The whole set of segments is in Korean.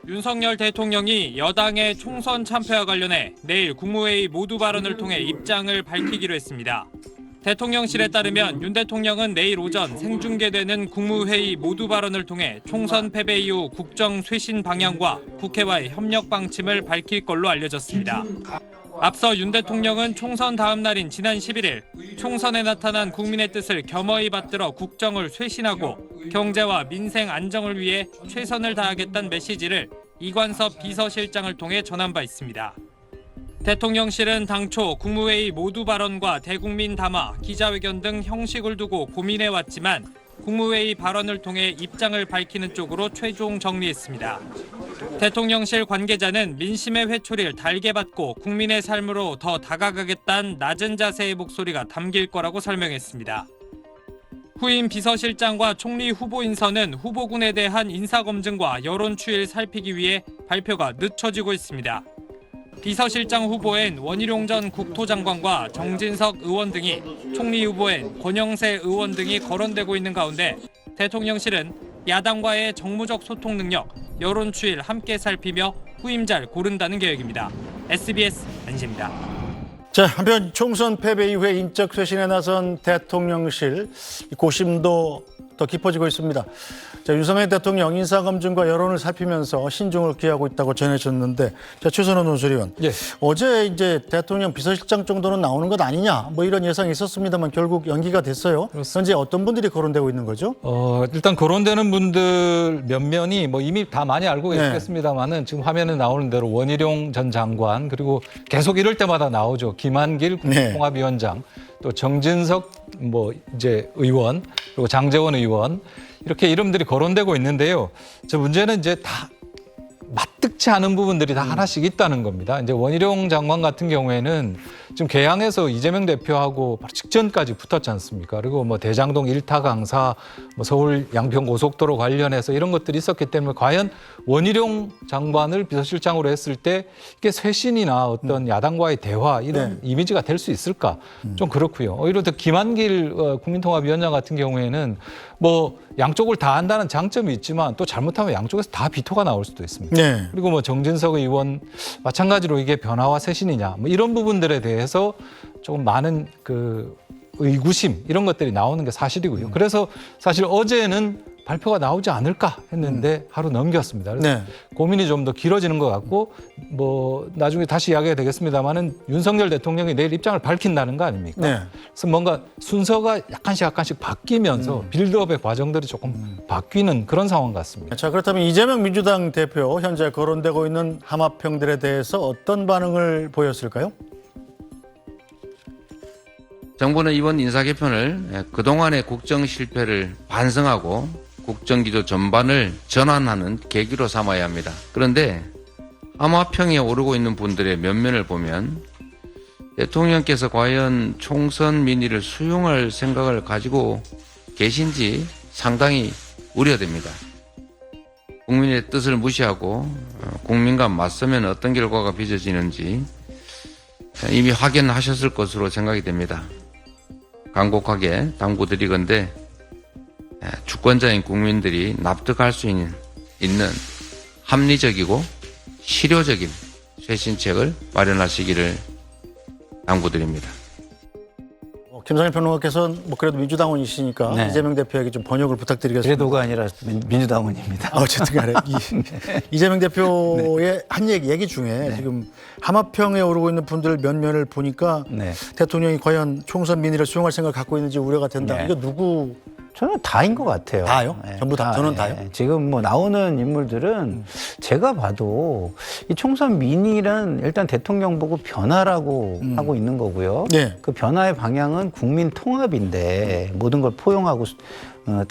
윤석열 대통령이 여당의 총선 참패와 관련해 내일 국무회의 모두 발언을 통해 입장을 밝히기로 했습니다. 대통령실에 따르면 윤 대통령은 내일 오전 생중계되는 국무회의 모두 발언을 통해 총선 패배 이후 국정 쇄신 방향과 국회와의 협력 방침을 밝힐 걸로 알려졌습니다. 앞서 윤 대통령은 총선 다음 날인 지난 11일 총선에 나타난 국민의 뜻을 겸허히 받들어 국정을 쇄신하고 경제와 민생 안정을 위해 최선을 다하겠다는 메시지를 이관섭 비서실장을 통해 전한 바 있습니다. 대통령실은 당초 국무회의 모두 발언과 대국민 담화, 기자회견 등 형식을 두고 고민해왔지만 국무회의 발언을 통해 입장을 밝히는 쪽으로 최종 정리했습니다. 대통령실 관계자는 민심의 회초리를 달게 받고 국민의 삶으로 더 다가가겠다는 낮은 자세의 목소리가 담길 거라고 설명했습니다. 후임 비서실장과 총리 후보 인선은 후보군에 대한 인사검증과 여론 추이를 살피기 위해 발표가 늦춰지고 있습니다. 비서실장 후보엔 원희룡 전 국토장관과 정진석 의원 등이, 총리 후보엔 권영세 의원 등이 거론되고 있는 가운데 대통령실은 야당과의 정무적 소통 능력, 여론 추이를 함께 살피며 후임자를 고른다는 계획입니다. SBS 안시입니다. 자, 한편 총선 패배 이후에 인적 쇄신에 나선 대통령실 고심도 더 깊어지고 있습니다. 자, 윤석열 대통령 인사검증과 여론을 살피면서 신중을 기하고 있다고 전해졌는데, 자, 최선호 논술위원, 예. 어제 이제 대통령 비서실장 정도는 나오는 것 아니냐, 뭐 이런 예상이 있었습니다만 결국 연기가 됐어요. 현재 어떤 분들이 거론되고 있는 거죠? 일단 거론되는 분들 몇 면이 뭐 이미 다 많이 알고 네. 계시겠습니다만은 지금 화면에 나오는 대로 원희룡 전 장관, 그리고 계속 이럴 때마다 나오죠. 김한길 네. 통합위원장, 또 정진석 뭐 이제 의원, 그리고 장제원 의원, 이렇게 이름들이 거론되고 있는데요. 저 문제는 이제 다 맞득치 않은 부분들이 다 하나씩 있다는 겁니다. 이제 원희룡 장관 같은 경우에는 지금 개항에서 이재명 대표하고 바로 직전까지 붙었지 않습니까? 그리고 뭐 대장동 1타 강사, 뭐 서울 양평 고속도로 관련해서 이런 것들이 있었기 때문에 과연 원희룡 장관을 비서실장으로 했을 때 이게 쇄신이나 어떤 야당과의 대화 이런 이미지가 될 수 있을까? 좀 그렇고요. 오히려 더 김한길 국민통합위원장 같은 경우에는 뭐 양쪽을 다 한다는 장점이 있지만 또 잘못하면 양쪽에서 다 비토가 나올 수도 있습니다. 네. 그리고 뭐 정진석 의원 마찬가지로 이게 변화와 쇄신이냐 뭐 이런 부분들에 대해서 조금 많은 그 의구심 이런 것들이 나오는 게 사실이고요. 그래서 사실 어제는 발표가 나오지 않을까 했는데 하루 넘겼습니다. 그래서 네. 고민이 좀 더 길어지는 것 같고 뭐 나중에 다시 이야기가 되겠습니다만은 윤석열 대통령이 내일 입장을 밝힌다는 거 아닙니까? 네. 그래서 뭔가 순서가 약간씩 바뀌면서 빌드업의 과정들이 조금 바뀌는 그런 상황 같습니다. 자, 그렇다면 이재명 민주당 대표 현재 거론되고 있는 하마평들에 대해서 어떤 반응을 보였을까요? 정부는 이번 인사 개편을 그동안의 국정 실패를 반성하고 국정기조 전반을 전환하는 계기로 삼아야 합니다. 그런데 하마평에 오르고 있는 분들의 면면을 보면 대통령께서 과연 총선 민의를 수용할 생각을 가지고 계신지 상당히 우려됩니다. 국민의 뜻을 무시하고 국민과 맞서면 어떤 결과가 빚어지는지 이미 확인하셨을 것으로 생각이 됩니다. 간곡하게 당부드리건대 주권자인 국민들이 납득할 수 있는 합리적이고 실효적인 쇄신책을 마련하시기를 당부드립니다. 김상일 평론가께서는 뭐 그래도 민주당원이시니까 네. 이재명 대표에게 좀 번역을 부탁드리겠습니다. 그래도가 아니라 민주당원입니다. 어쨌든 간에 이재명 대표의 한 얘기 중에 지금 하마평에 오르고 있는 분들 면면을 보니까 네. 대통령이 과연 총선 민의를 수용할 생각을 갖고 있는지 우려가 된다. 네. 이거 누구 저는 다인 것 같아요. 다요? 전부 다? 저는 다요? 지금 뭐 나오는 인물들은 제가 봐도 이 총선 민의는 일단 대통령 보고 변화라고 하고 있는 거고요. 네. 그 변화의 방향은 국민 통합인데 모든 걸 포용하고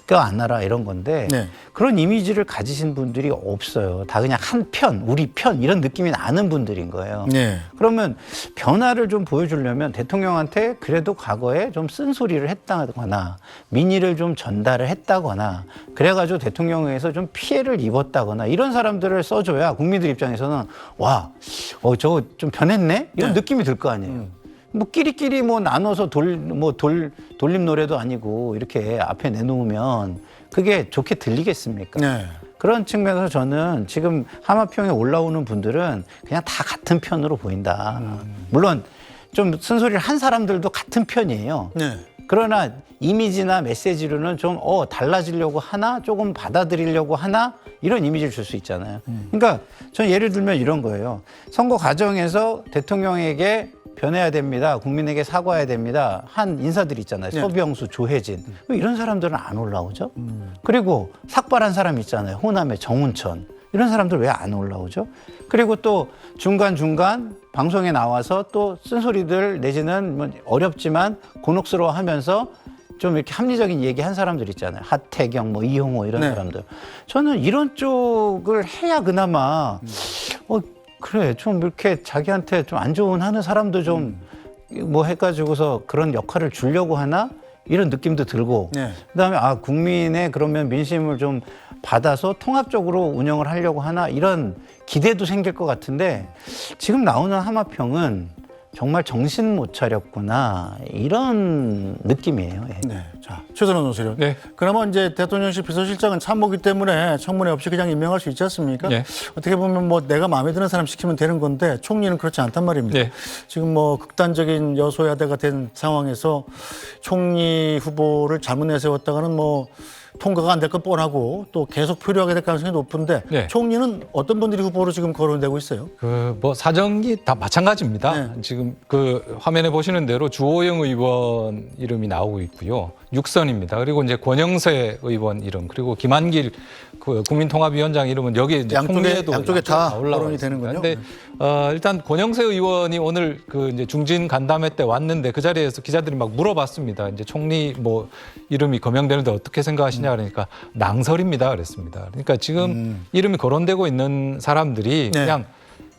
껴안아라 이런 건데 네. 그런 이미지를 가지신 분들이 없어요. 다 그냥 한 편, 우리 편 이런 느낌이 나는 분들인 거예요. 네. 그러면 변화를 좀 보여주려면 대통령한테 그래도 과거에 좀 쓴소리를 했다거나 민의를 좀 전달을 했다거나 그래가지고 대통령에 의해서 좀 피해를 입었다거나 이런 사람들을 써줘야 국민들 입장에서는 와, 저거 좀 변했네? 이런 느낌이 들 거 아니에요. 뭐 끼리끼리 뭐 나눠서 돌림 노래도 아니고 이렇게 앞에 내놓으면 그게 좋게 들리겠습니까? 네. 그런 측면에서 저는 지금 하마평에 올라오는 분들은 그냥 다 같은 편으로 보인다. 물론 좀 쓴소리를 한 사람들도 같은 편이에요. 네. 그러나 이미지나 메시지로는 좀 달라지려고 하나, 조금 받아들이려고 하나, 이런 이미지를 줄 수 있잖아요. 그러니까 저는 예를 들면 이런 거예요. 선거 과정에서 대통령에게 변해야 됩니다. 국민에게 사과해야 됩니다. 한 인사들 있잖아요. 네. 서병수, 조혜진. 왜 이런 사람들은 안 올라오죠? 그리고 삭발한 사람 있잖아요. 호남의 정운천. 이런 사람들 왜 안 올라오죠? 그리고 또 중간중간 방송에 나와서 또 쓴소리들 내지는 뭐 어렵지만 곤혹스러워하면서 좀 이렇게 합리적인 얘기 한 사람들 있잖아요. 하태경, 뭐 이용호 이런 네. 사람들. 저는 이런 쪽을 해야 그나마 그래 좀 이렇게 자기한테 좀 안 좋은 하는 사람도 좀 뭐 해가지고서 그런 역할을 주려고 하나 이런 느낌도 들고 네. 그다음에 국민의 그러면 민심을 좀 받아서 통합적으로 운영을 하려고 하나 이런 기대도 생길 것 같은데 지금 나오는 하마평은 정말 정신 못 차렸구나 이런 느낌이에요. 예. 네. 자, 최선원 노사련. 네. 그나마 이제 대통령실 비서실장은 참모기 때문에 청문회 없이 그냥 임명할 수 있지 않습니까? 네. 어떻게 보면 뭐 내가 마음에 드는 사람 시키면 되는 건데 총리는 그렇지 않단 말입니다. 네. 지금 뭐 극단적인 여소야대가 된 상황에서 총리 후보를 잘못 내세웠다가는 뭐 통과가 안 될 건 뻔하고 또 계속 표류하게 될 가능성이 높은데 네. 총리는 어떤 분들이 후보로 지금 거론되고 있어요? 뭐 사정이 다 마찬가지입니다. 네. 지금 그 화면에 보시는 대로 주호영 의원 이름이 나오고 있고요. 6선입니다. 그리고 이제 권영세 의원 이름 그리고 김한길 그 국민통합위원장 이름은 여기 이제 총리에도 양쪽에 다 올라와 거론이 있습니다. 되는군요. 근데 일단 권영세 의원이 오늘 그 이제 중진 간담회 때 왔는데 그 자리에서 기자들이 막 물어봤습니다. 이제 총리 뭐 이름이 거명되는데 어떻게 생각하시냐 그러니까 낭설입니다. 그랬습니다. 그러니까 지금 이름이 거론되고 있는 사람들이 네. 그냥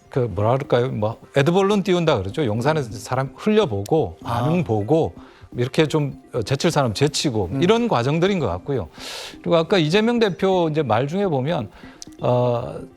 그 뭐라 그럴까요? 뭐 에드벌룬 띄운다 그러죠. 용산에서 사람 흘려보고 반응 보고 이렇게 좀 제칠 사람 제치고 이런 과정들인 것 같고요. 그리고 아까 이재명 대표 이제 말 중에 보면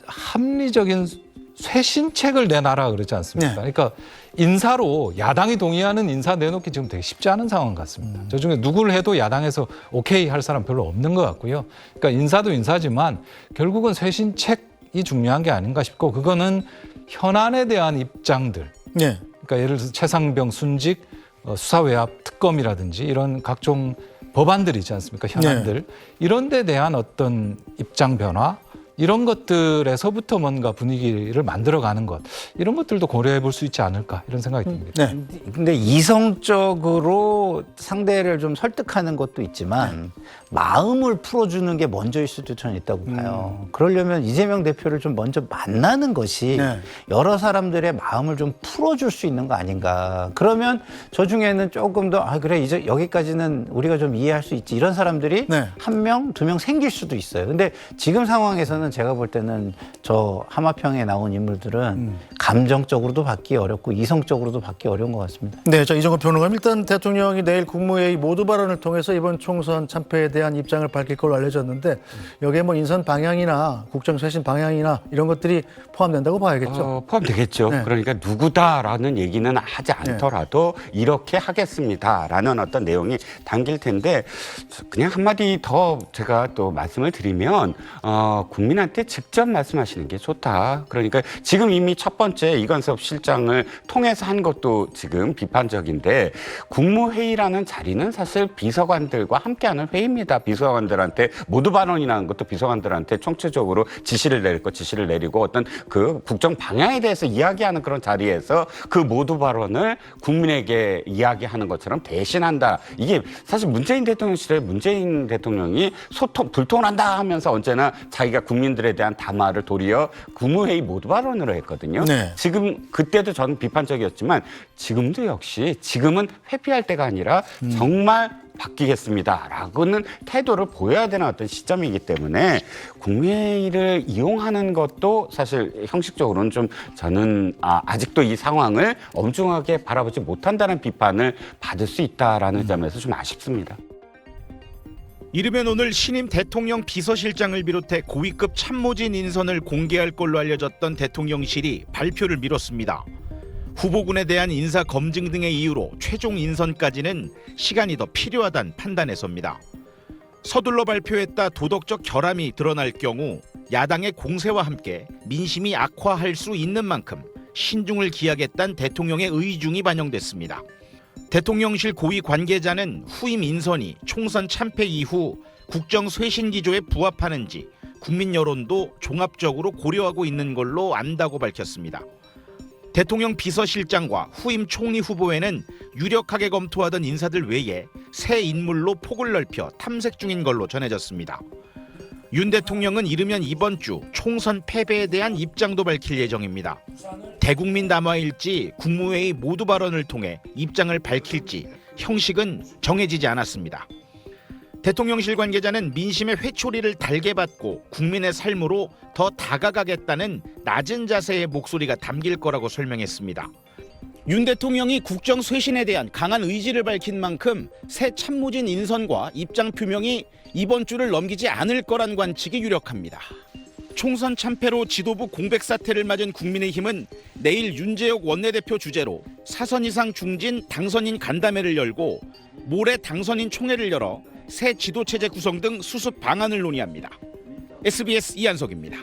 합리적인 쇄신책을 내놔라 그러지 않습니까? 네. 그러니까 인사로 야당이 동의하는 인사 내놓기 지금 되게 쉽지 않은 상황 같습니다. 저 중에 누구를 해도 야당에서 오케이 할 사람 별로 없는 것 같고요. 그러니까 인사도 인사지만 결국은 쇄신책이 중요한 게 아닌가 싶고 그거는 현안에 대한 입장들. 네. 그러니까 예를 들어서 최상병 순직 수사외압 특검이라든지 이런 각종 법안들이 있지 않습니까? 현안들. 이런 데 대한 어떤 입장 변화 이런 것들에서부터 뭔가 분위기를 만들어가는 것 이런 것들도 고려해 볼 수 있지 않을까 이런 생각이 듭니다. 네. 근데 이성적으로 상대를 좀 설득하는 것도 있지만 마음을 풀어주는 게 먼저일 수도 저는 있다고 봐요. 그러려면 이재명 대표를 좀 먼저 만나는 것이 네. 여러 사람들의 마음을 좀 풀어줄 수 있는 거 아닌가. 그러면 저 중에는 조금 더 그래 이제 여기까지는 우리가 좀 이해할 수 있지 이런 사람들이 네. 한 명, 두 명 생길 수도 있어요. 근데 지금 상황에서는 제가 볼 때는 저 하마평에 나온 인물들은 감정적으로도 받기 어렵고 이성적으로도 받기 어려운 것 같습니다. 네, 자 이정근 평론가님 일단 대통령이 내일 국무회의 모두 발언을 통해서 이번 총선 참패에 대한 입장을 밝힐 걸로 알려졌는데 여기에 뭐 인선 방향이나 국정 쇄신 방향이나 이런 것들이 포함된다고 봐야겠죠. 포함되겠죠. 네. 그러니까 누구다라는 얘기는 하지 않더라도 이렇게 하겠습니다라는 어떤 내용이 담길 텐데 그냥 한마디 더 제가 또 말씀을 드리면 국민한테 직접 말씀하시는 게 좋다. 그러니까 지금 이미 첫 번째 이건섭 실장을 통해서 한 것도 지금 비판적인데 국무회의라는 자리는 사실 비서관들과 함께하는 회의입니다. 비서관들한테 모두 발언이라는 것도 비서관들한테 총체적으로 지시를 내릴 것 지시를 내리고 어떤 그 국정 방향에 대해서 이야기하는 그런 자리에서 그 모두 발언을 국민에게 이야기하는 것처럼 대신한다. 이게 사실 문재인 대통령실에 문재인 대통령이 불통한다 하면서 언제나 자기가 국민들에 대한 담화를 도리어 국무회의 모두 발언으로 했거든요. 네. 지금 그때도 저는 비판적이었지만 지금도 역시 지금은 회피할 때가 아니라 정말 바뀌겠습니다라고는 태도를 보여야 되는 어떤 시점이기 때문에 국무회의를 이용하는 것도 사실 형식적으로는 좀 저는 아직도 이 상황을 엄중하게 바라보지 못한다는 비판을 받을 수 있다라는 점에서 좀 아쉽습니다. 이르면 오늘 신임 대통령 비서실장을 비롯해 고위급 참모진 인선을 공개할 걸로 알려졌던 대통령실이 발표를 미뤘습니다. 후보군에 대한 인사 검증 등의 이유로 최종 인선까지는 시간이 더 필요하다는 판단에서입니다. 서둘러 발표했다 도덕적 결함이 드러날 경우 야당의 공세와 함께 민심이 악화할 수 있는 만큼 신중을 기하겠다는 대통령의 의중이 반영됐습니다. 대통령실 고위 관계자는 후임 인선이 총선 참패 이후 국정 쇄신 기조에 부합하는지 국민 여론도 종합적으로 고려하고 있는 걸로 안다고 밝혔습니다. 대통령 비서실장과 후임 총리 후보에는 유력하게 검토하던 인사들 외에 새 인물로 폭을 넓혀 탐색 중인 걸로 전해졌습니다. 윤 대통령은 이르면 이번 주 총선 패배에 대한 입장도 밝힐 예정입니다. 대국민 담화일지 국무회의 모두 발언을 통해 입장을 밝힐지 형식은 정해지지 않았습니다. 대통령실 관계자는 민심의 회초리를 달게 받고 국민의 삶으로 더 다가가겠다는 낮은 자세의 목소리가 담길 거라고 설명했습니다. 윤 대통령이 국정 쇄신에 대한 강한 의지를 밝힌 만큼 새 참모진 인선과 입장 표명이 이번 주를 넘기지 않을 거란 관측이 유력합니다. 총선 참패로 지도부 공백 사태를 맞은 국민의힘은 내일 윤재옥 원내대표 주재로 사선 이상 중진 당선인 간담회를 열고 모레 당선인 총회를 열어 새 지도체제 구성 등 수습 방안을 논의합니다. SBS 이한석입니다.